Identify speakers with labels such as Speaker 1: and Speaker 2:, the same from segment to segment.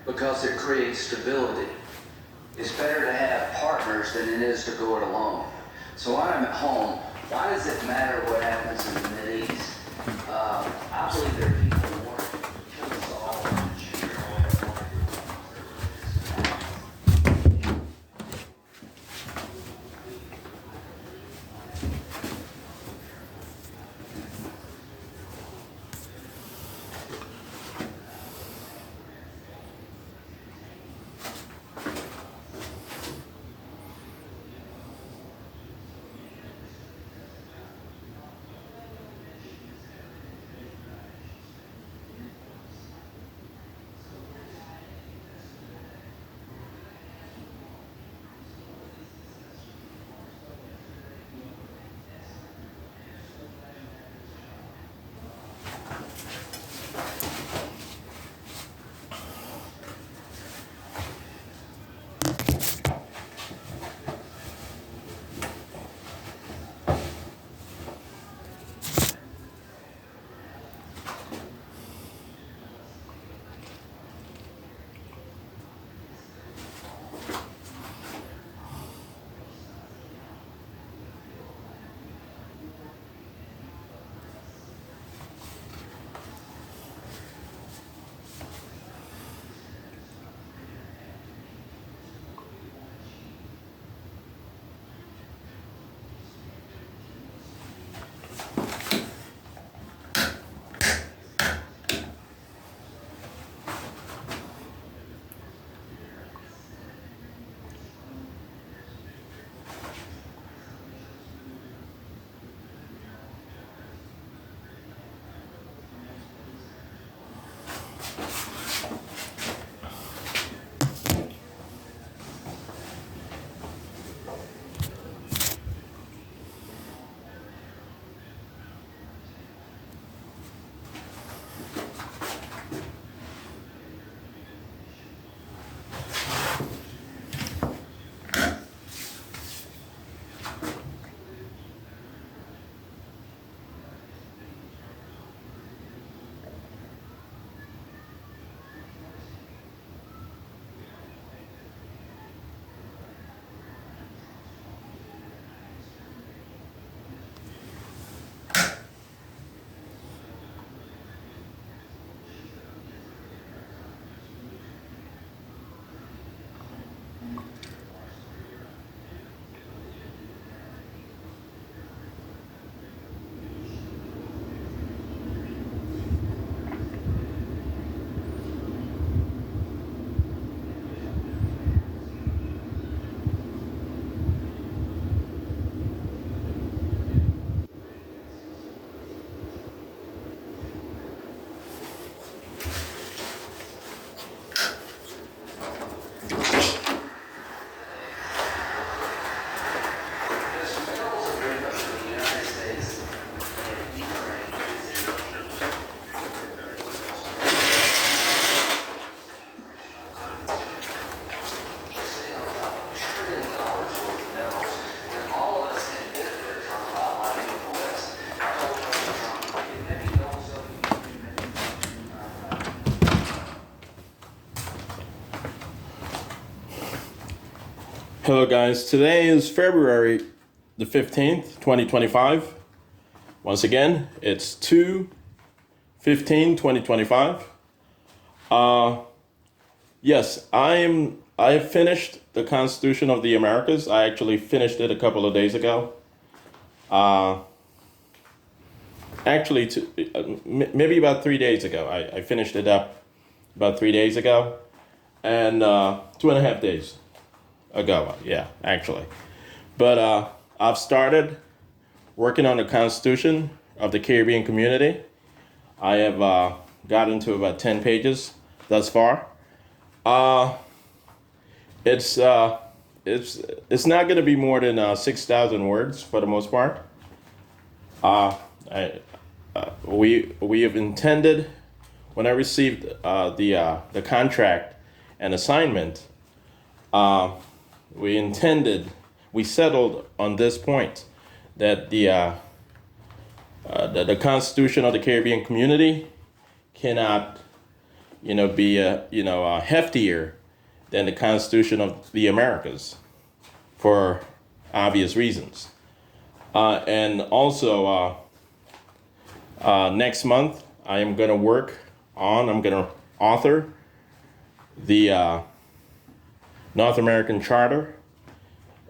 Speaker 1: because it creates stability. It's better to have partners than it is to go it alone. So when I'm at home, why does it matter what happens in the Mideast? I believe there are people who want to kill us all.
Speaker 2: Hello guys, today is February the 15th, 2025. Once again, it's 2/15/2025. Yes, I have finished the Constitution of the Americas. I actually finished it a couple of days ago. Maybe about 3 days ago. I finished it up about 3 days ago, and 2.5 days ago, yeah, actually. But I've started working on the Constitution of the Caribbean community. I have gotten to about 10 pages thus far. It's not going to be more than 6,000 words for the most part. We have intended, when I received the contract and assignment, we settled on this point that the Constitution of the Caribbean community cannot be heftier than the Constitution of the Americas for obvious reasons. And also, next month, I'm going to author the North American Charter,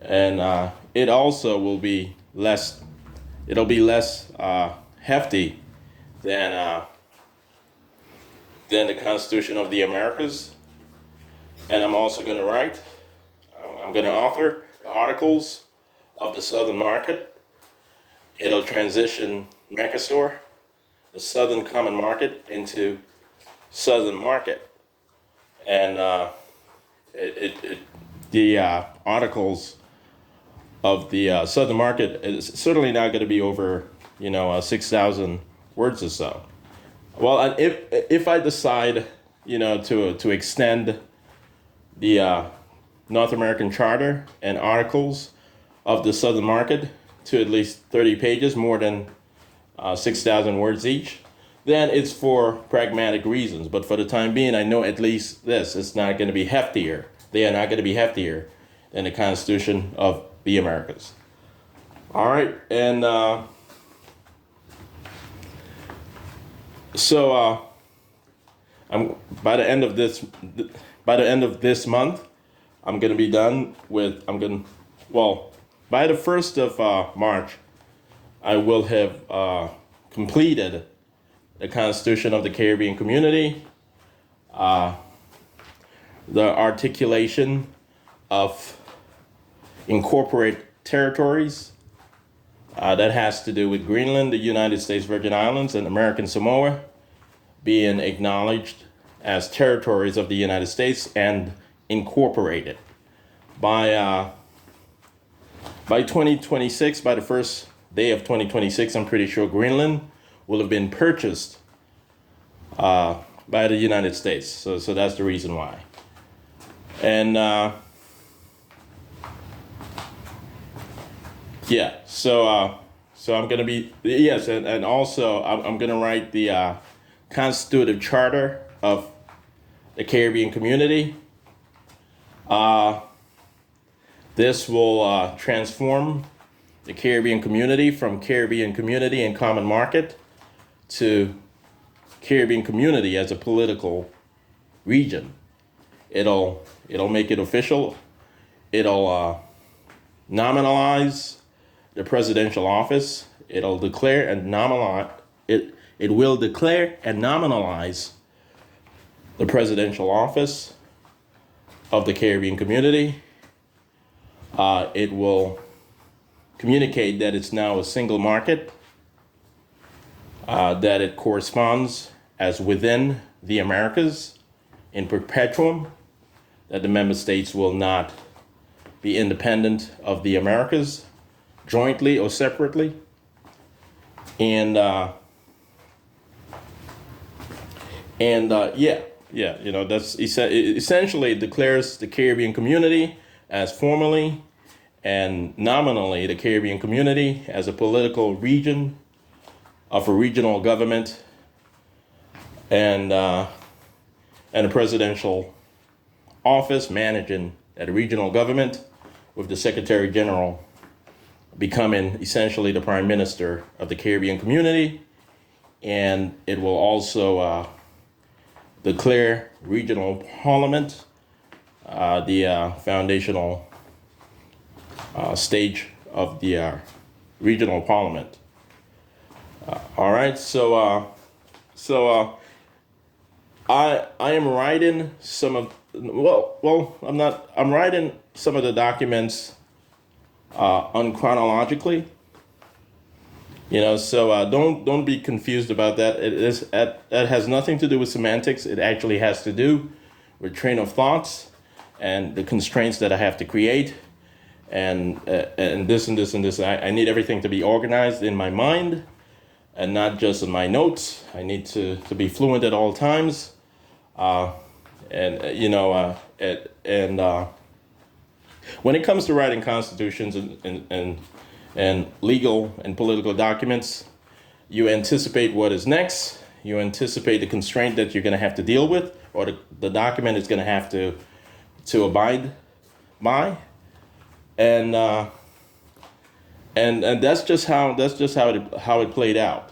Speaker 2: and it also will be less hefty than the Constitution of the Americas. And I'm also going to author the Articles of the Southern Market. It'll transition Mercosur, the Southern Common Market, into Southern Market. And the articles of the Southern Market is certainly not going to be over 6,000 words or so. Well, and if I decide to extend the North American Charter and Articles of the Southern Market to at least 30 pages, more than 6,000 words each, then it's for pragmatic reasons. But for the time being, I know at least this: it's not going to be heftier. They are not going to be heftier than the Constitution of the Americas. All right, and so I'm by the end of this month, I'm going to be done with. By the 1st of March, I will have completed the Constitution of the Caribbean Community, the articulation of incorporate territories, that has to do with Greenland, the United States Virgin Islands, and American Samoa being acknowledged as territories of the United States and incorporated. By 2026, by the first day of 2026, I'm pretty sure Greenland will have been purchased by the United States. So that's the reason why. And so I'm gonna be, yes, and also I'm gonna write the constitutive charter of the Caribbean community. This will transform the Caribbean community from Caribbean community and common market to Caribbean community as a political region. It'll make it official. It'll nominalize the presidential office. It'll declare and nominalize it. It will declare and nominalize the presidential office of the Caribbean community. It will communicate that it's now a single market, that it corresponds as within the Americas in perpetuum, that the member states will not be independent of the Americas, jointly or separately. And that's essentially it declares the Caribbean community as formally and nominally the Caribbean community as a political region of a regional government, and a presidential office managing that regional government, with the Secretary General becoming essentially the Prime Minister of the Caribbean community. And it will also declare regional parliament, the foundational stage of the regional parliament. All right, so I am writing some of, I'm writing some of the documents unchronologically. So don't be confused about that. That has nothing to do with semantics. It actually has to do with train of thoughts and the constraints that I have to create, and this and this and this. I need everything to be organized in my mind and not just in my notes. I need to be fluent at all times, when it comes to writing constitutions and legal and political documents, you anticipate what is next, you anticipate the constraint that you're going to have to deal with, or the document is going to have to abide by, and that's just how it played out.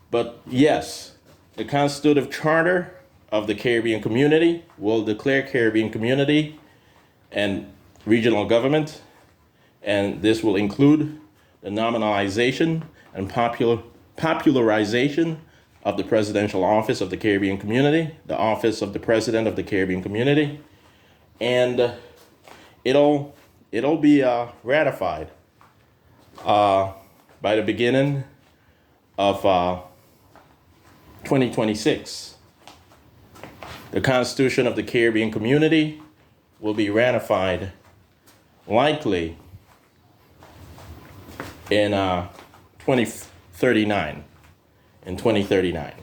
Speaker 2: But yes, the constitutive charter of the Caribbean community will declare Caribbean community and regional government, and this will include the nominalization and popularization of the presidential office of the Caribbean community, the office of the president of the Caribbean community, and it'll be ratified by the beginning of 2026. The Constitution of the Caribbean community will be ratified likely in 2039. In 2039.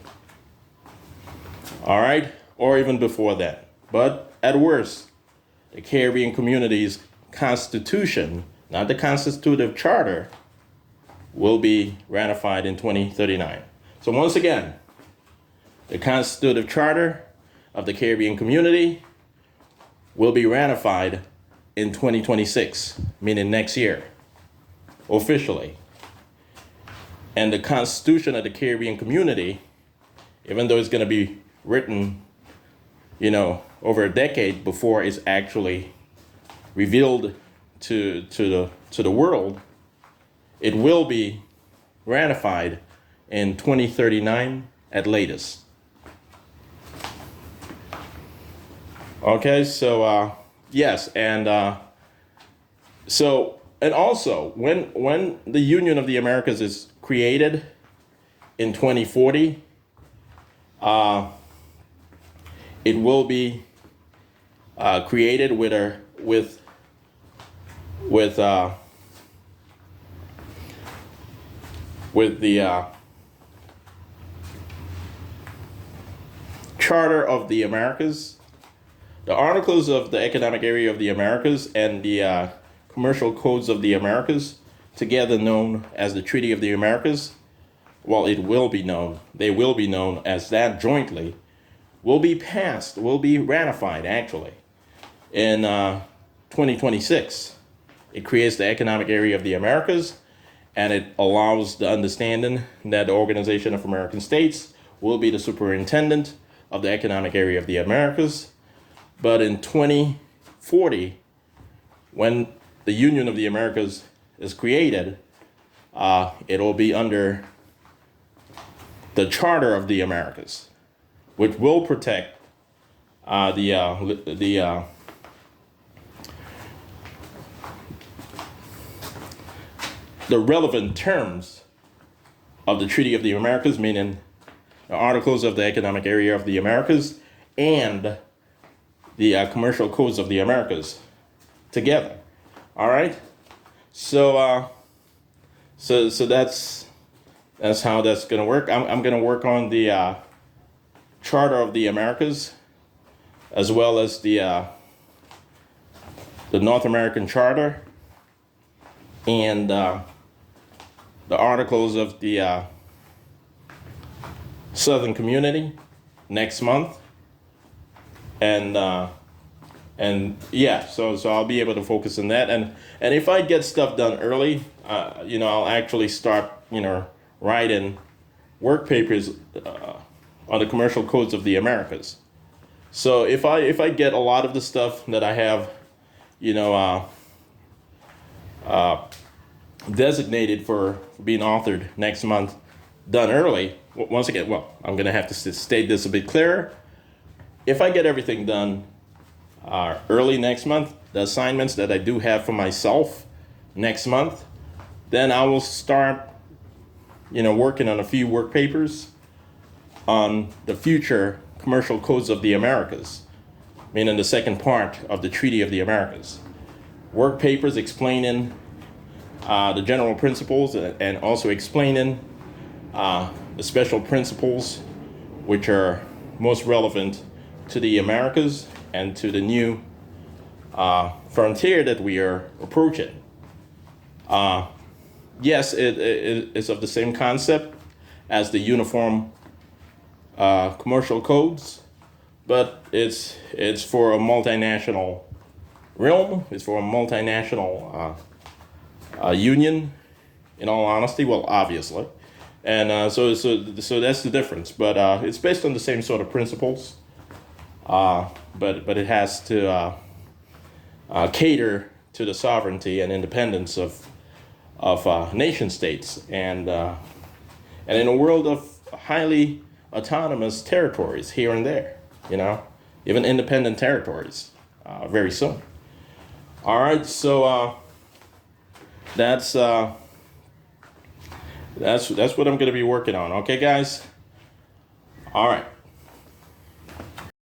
Speaker 2: All right, or even before that. But at worst, the Caribbean community's constitution, not the constitutive charter, will be ratified in 2039. So once again, the constitutive charter of the Caribbean community will be ratified in 2026, meaning next year, officially. And the Constitution of the Caribbean community, even though it's going to be written, over a decade before it's actually revealed to the world, it will be ratified in 2039 at latest. Okay, so yes, and also when the Union of the Americas is created in 2040, it will be created with the Charter of the Americas, the Articles of the Economic Area of the Americas, and the Commercial Codes of the Americas, together known as the Treaty of the Americas. Well, they will be known as that jointly, will be ratified actually in 2026. It creates the Economic Area of the Americas, and it allows the understanding that the Organization of American States will be the superintendent of the Economic Area of the Americas. But in 2040, when the Union of the Americas is created, it'll be under the Charter of the Americas, which will protect the relevant terms of the Treaty of the Americas, meaning the Articles of the Economic Area of the Americas and the Commercial Codes of the Americas together. All right, so that's how that's going to work. I'm going to work on the Charter of the Americas, as well as the North American Charter and the Articles of the Southern Community next month, and yeah, so I'll be able to focus on that, and if I get stuff done early, I'll actually start writing work papers on the Commercial Codes of the Americas. So if I get a lot of the stuff that I have, designated for being authored next month done early, once again, well, I'm going to have to state this a bit clearer. If I get everything done early next month, the assignments that I do have for myself next month, then I will start, working on a few work papers on the future Commercial Codes of the Americas, meaning the second part of the Treaty of the Americas. Work papers explaining the general principles and also explaining the special principles which are most relevant to the Americas and to the new frontier that we are approaching. Yes, it's of the same concept as the Uniform commercial codes, but it's for a multinational realm. It's for a multinational union. In all honesty, well, obviously, and so that's the difference. But it's based on the same sort of principles. But it has to cater to the sovereignty and independence of nation states, and in a world of highly autonomous territories here and there, even independent territories, very soon. All right, so that's what I'm going to be working on. Okay, guys. All right.